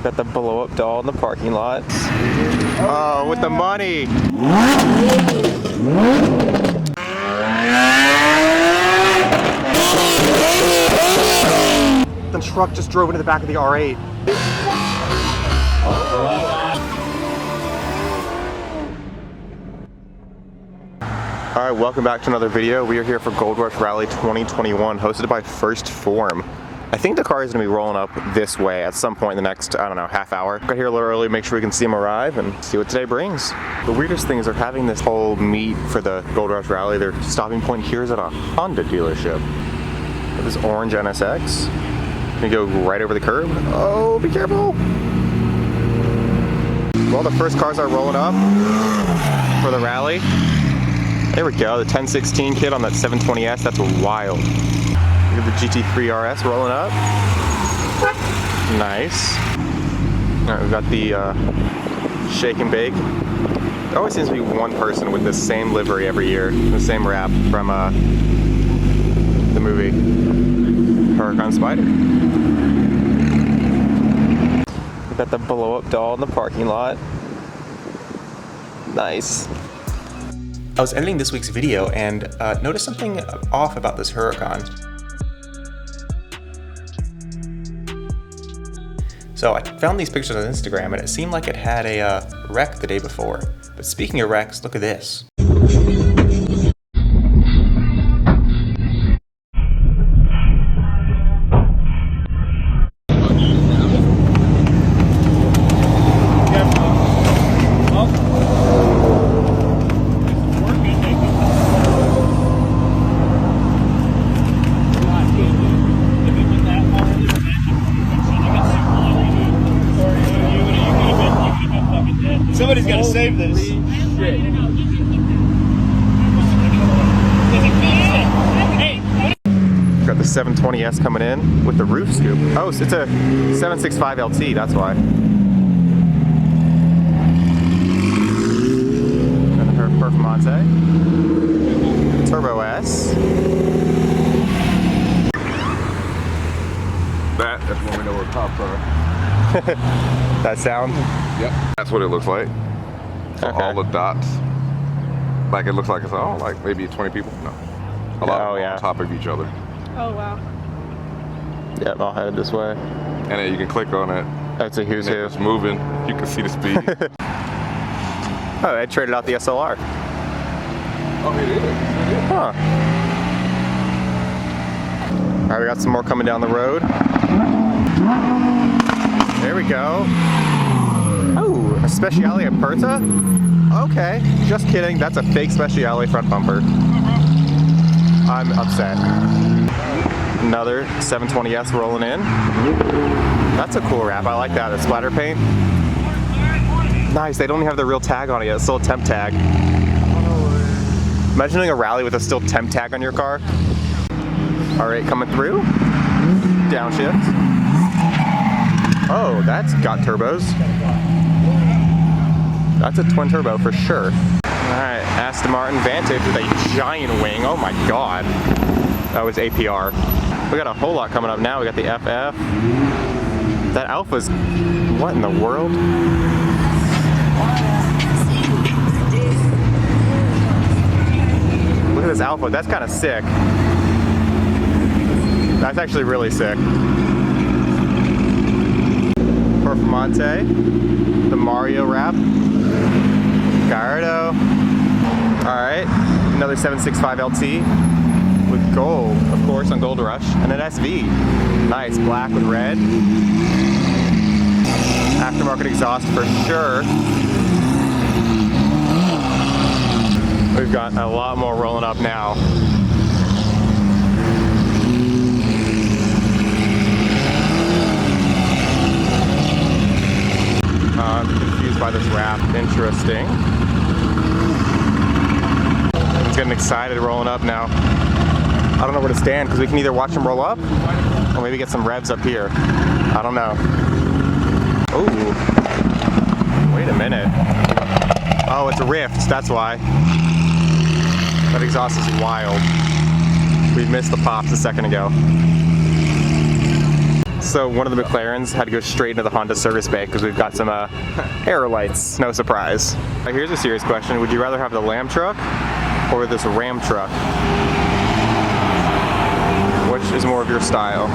Got the blow-up doll in the parking lot. Oh, with the money! The truck just drove into the back of the R8. Alright, welcome back to another video. We are here for Goldrush Rally 2021, hosted by First Form. I think the car is going to be rolling up this way at some point in the next, I don't know, half hour. Got here a little early, make sure we can see them arrive and see what today brings. The weirdest thing is they're having this whole meet for the Goldrush Rally. Their stopping point here is at a Honda dealership. With this orange NSX. Gonna go right over the curb. Oh, be careful! Well, the first cars are rolling up for the rally. There we go, the 1016 kit on that 720S, that's wild. Look at the GT3 RS rolling up. Nice. Alright, we've got the shake and bake. There always seems to be one person with the same livery every year, the same wrap from the movie Huracan Spider. We've got the blow-up doll in the parking lot. Nice. I was editing this week's video and noticed something off about this Huracan. So I found these pictures on Instagram and it seemed like it had a wreck the day before. But speaking of wrecks, look at this. Somebody's got to save this. Got the 720S coming in with the roof scoop. Oh, so it's a 765 LT, that's why. And her Performante. Turbo S. That's when we know we're top car. That sound? Yep. That's what it looks like. So Okay. all the dots, like it looks like it's all like maybe 20 people. No, a lot of them on top of each other. Oh wow. Yep, all headed this way. And then you can click on it. That's a who's And who. it's moving. You can see the speed. Oh, I traded out the SLR. Oh, it is. Huh. Alright, we got some more coming down the road. There we go. Oh, a Speciale Aperta? Okay, just kidding. That's a fake Speciale front bumper. I'm upset. Another 720S rolling in. That's a cool wrap. I like that. The splatter paint. Nice. They don't even have the real tag on it yet. It's still a temp tag. Imagine doing a rally with a still temp tag on your car. Alright, coming through. Downshift. Oh, that's got turbos. That's a twin turbo for sure. Alright, Aston Martin Vantage with a giant wing. Oh my god. That was APR. We got a whole lot coming up now. We got the FF. That Alpha's... what in the world? Look at this Alpha. That's kind of sick. That's actually really sick. Performante, the Mario wrap, Gallardo. Alright, another 765 LT with gold, of course, on Goldrush, and an SV. Nice, black with red. Aftermarket exhaust for sure. We've got a lot more rolling up now. I'm confused by this wrap. Interesting. Everyone's getting excited rolling up now. I don't know where to stand because we can either watch them roll up or maybe get some revs up here. I don't know. Oh, wait a minute. Oh, it's a rift. That's why. That exhaust is wild. We missed the pops a second ago. So one of the McLarens had to go straight into the Honda service bay because we've got some aero lights. No surprise. Here's a serious question. Would you rather have the Lamb truck or this Ram truck? Which is more of your style?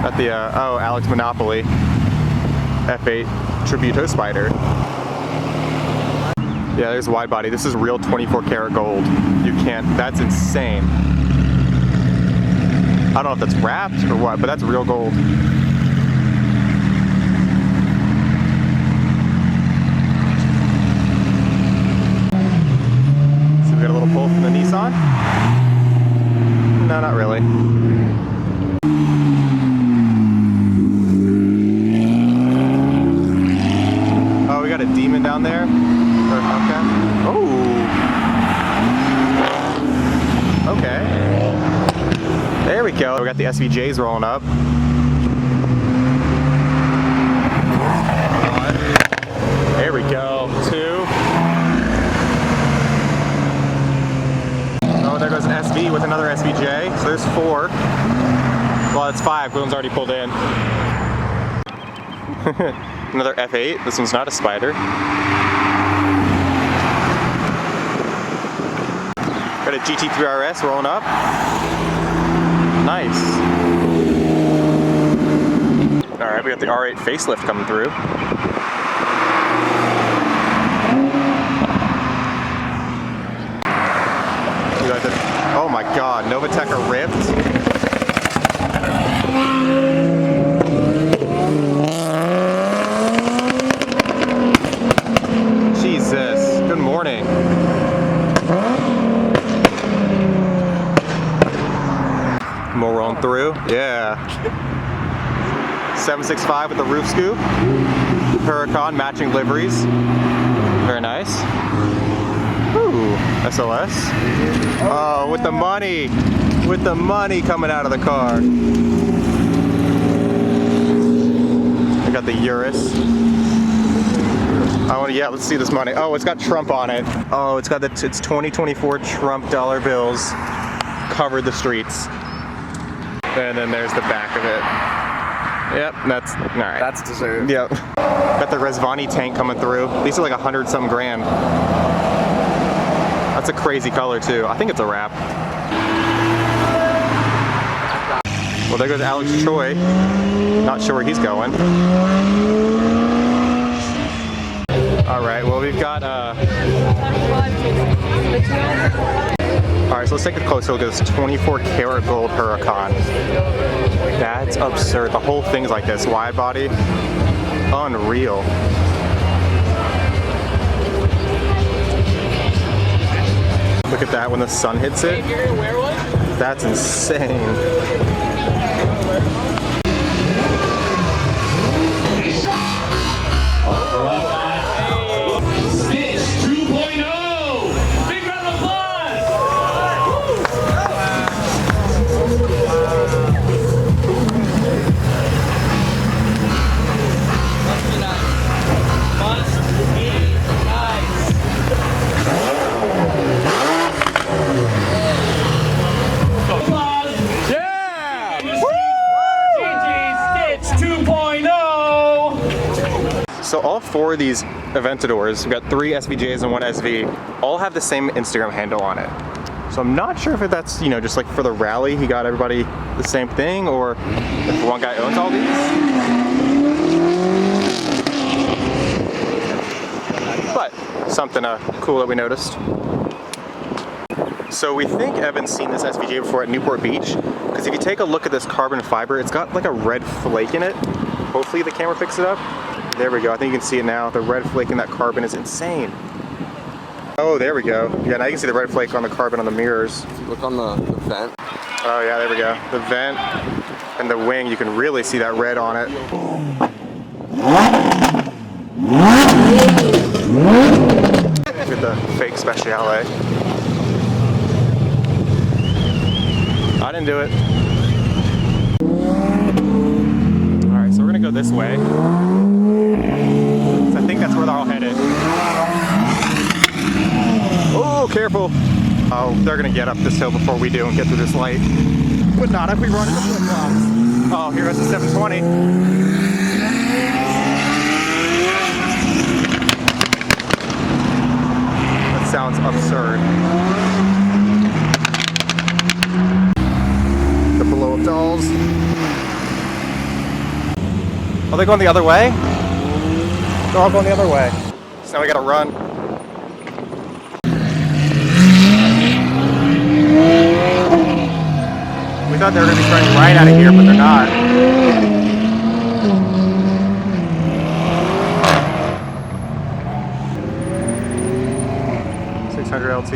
At the, oh, Alex Monopoly F8 Tributo Spider. Yeah, there's wide body. This is real 24 karat gold. You can't, that's insane. I don't know if that's wrapped or what, but that's real gold. So we got a little pull from the Nissan? No, not really. Oh, we got a Demon down there? Okay. Oh. Okay. There we go. We got the SVJs rolling up. There we go. 2. Oh, there goes an SV with another SVJ. So there's 4. Well, it's 5. One's already pulled in. Another F8. This one's not a Spider. Got a GT3 RS rolling up. Nice. Alright, we got the R8 facelift coming through. Oh my god, Novateca ripped. Jesus, good morning. More rolling through, yeah. 765 with the roof scoop. Huracan matching liveries. Very nice. Ooh, SLS. Oh, with the money. With the money coming out of the car. I got the Urus. Oh yeah, let's see this money. Oh, it's got Trump on it. Oh, it's got the, it's 2024 Trump dollar bills. Covered the streets. And then there's the back of it. Yep, that's, all right. That's deserved. Yep. Got the Resvani tank coming through. These are like 100-some grand. That's a crazy color too. I think it's a wrap. Well, there goes Alex Choi. Not sure where he's going. All right, well, we've got, Alright, so let's take a closer look at this 24 karat gold Huracan. That's absurd. The whole thing's like this. Wide body. Unreal. Look at that when the sun hits it. That's insane. So all 4 of these Aventadors, we've got 3 SVJs and 1 SV, all have the same Instagram handle on it. So I'm not sure if that's, you know, just like for the rally, he got everybody the same thing, or if one guy owns all these. But something cool that we noticed. So we think Evan's seen this SVJ before at Newport Beach, because if you take a look at this carbon fiber, it's got like a red flake in it. Hopefully the camera picks it up. There we go, I think you can see it now. The red flake in that carbon is insane. Oh, there we go. Yeah, now you can see the red flake on the carbon on the mirrors. Look on the vent. Oh yeah, there we go. The vent and the wing, you can really see that red on it. Look at the fake Speciale. I didn't do it. Alright, so we're gonna go this way. So I think that's where they're all headed. Oh, careful. Oh, they're gonna get up this hill before we do and get through this light. but not if we run into flip-flops. Oh, here goes the 720. That sounds absurd. The blow-up dolls. Are they going the other way? They're all going the other way. So now we gotta run. We thought they were gonna be starting right out of here, but they're not. 600 LT.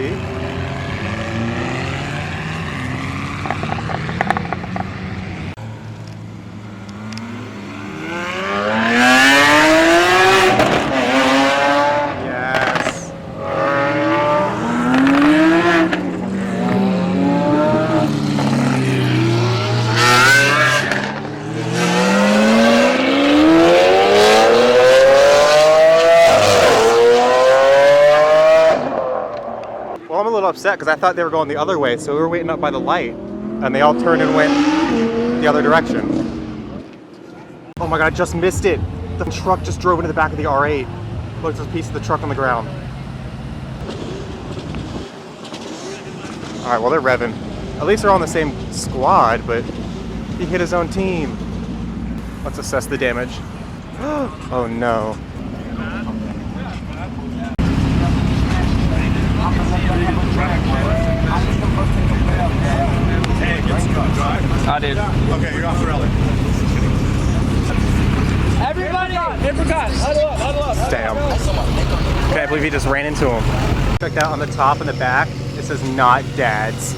Well, I'm a little upset because I thought they were going the other way, so we were waiting up by the light, and they all turned and went the other direction. Oh my god, I just missed it! The truck just drove into the back of the R8. Look, there's a piece of the truck on the ground. Alright, well they're revving. At least they're all in the same squad, but he hit his own team. Let's assess the damage. Oh no. I did. Okay, you're off the rally. Everybody! Huddle up. Damn. Can't believe he just ran into him. Check that on the top and the back. It says not dads.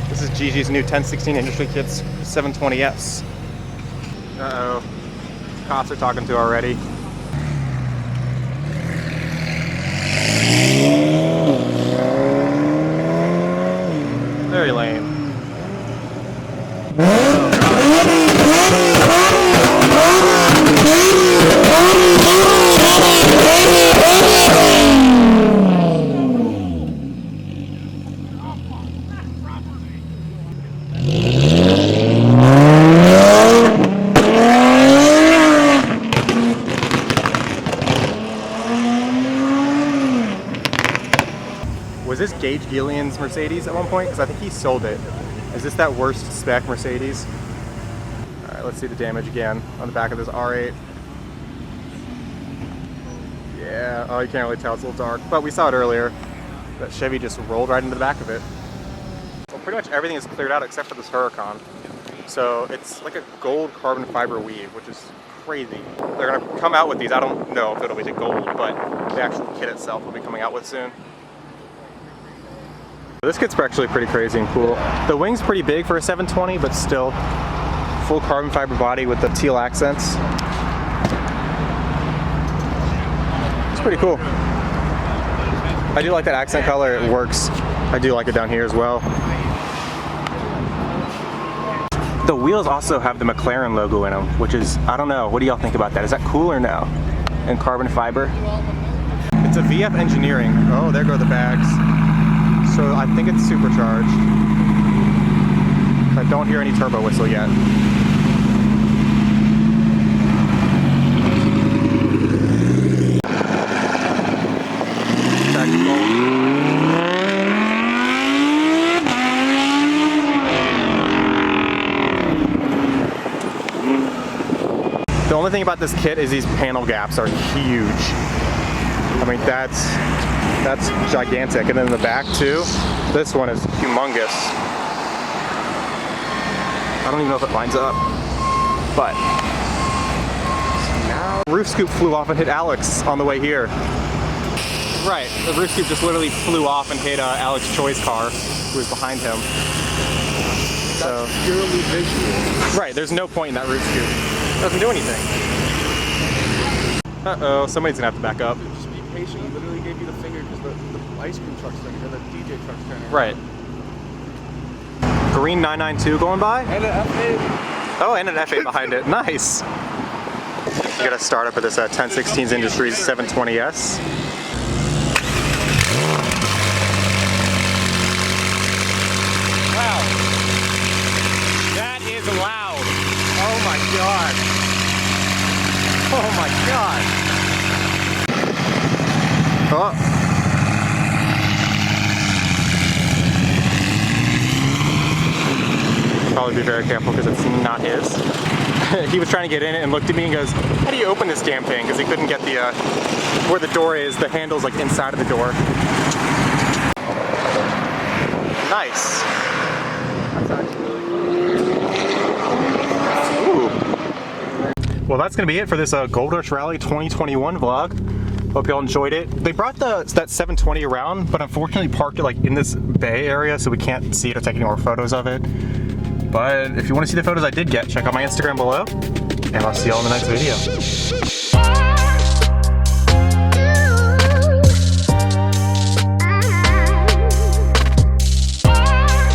This is Gigi's new 1016 Industry Kits 720S. Uh-oh. Cops are talking to already. Very lame. Was this Gage Gillian's Mercedes at one point? Because I think he sold it. Is this that worst spec Mercedes? Alright, let's see the damage again on the back of this R8. Yeah, oh, you can't really tell, it's a little dark. But we saw it earlier. That Chevy just rolled right into the back of it. Well, pretty much everything is cleared out except for this Huracan. So it's like a gold carbon fiber weave, which is crazy. They're going to come out with these. I don't know if it'll be the gold, but the actual kit itself will be coming out with soon. This kit's actually pretty crazy and cool. The wing's pretty big for a 720, but still full carbon fiber body with the teal accents. It's pretty cool. I do like that accent color, it works. I do like it down here as well. The wheels also have the MCLAREN logo in them, which is, I don't know, what do y'all think about that? Is that cool or no? And carbon fiber. It's a VF Engineering. Oh, there go the bags. So I think it's supercharged. I don't hear any turbo whistle yet. The only thing about this kit is these panel gaps are huge. I mean, that's gigantic. And then in the back too, this one is humongous. I don't even know if it lines up, but now roof scoop flew off and hit Alex on the way here. Right, the roof scoop just literally flew off and hit Alex Choi's car, who was behind him. So that's purely visual. Right, there's no point in that roof scoop. It doesn't do anything. Uh-oh, somebody's gonna have to back up. Just be patient. He literally gave you the finger because the ice cream truck's turning, or the DJ truck's turning. Right. Green 992 going by? And an F8. Oh, and an F8 behind it. Nice. We got a startup with this 1016 Industries 720S. Wow. god. Oh my god. Oh. Probably be very careful because it's not his. He was trying to get in it and looked at me and goes, how do you open this damn thing? Because he couldn't get the, where the door is, the handle's like inside of the door. Nice. Ooh. Well, that's gonna be it for this Goldrush Rally 2021 vlog. Hope y'all enjoyed it. They brought that 720 around, but unfortunately parked it like in this bay area, so we can't see it or take any more photos of it. But if you want to see the photos I did get, check out my Instagram below, and I'll see y'all in the next video.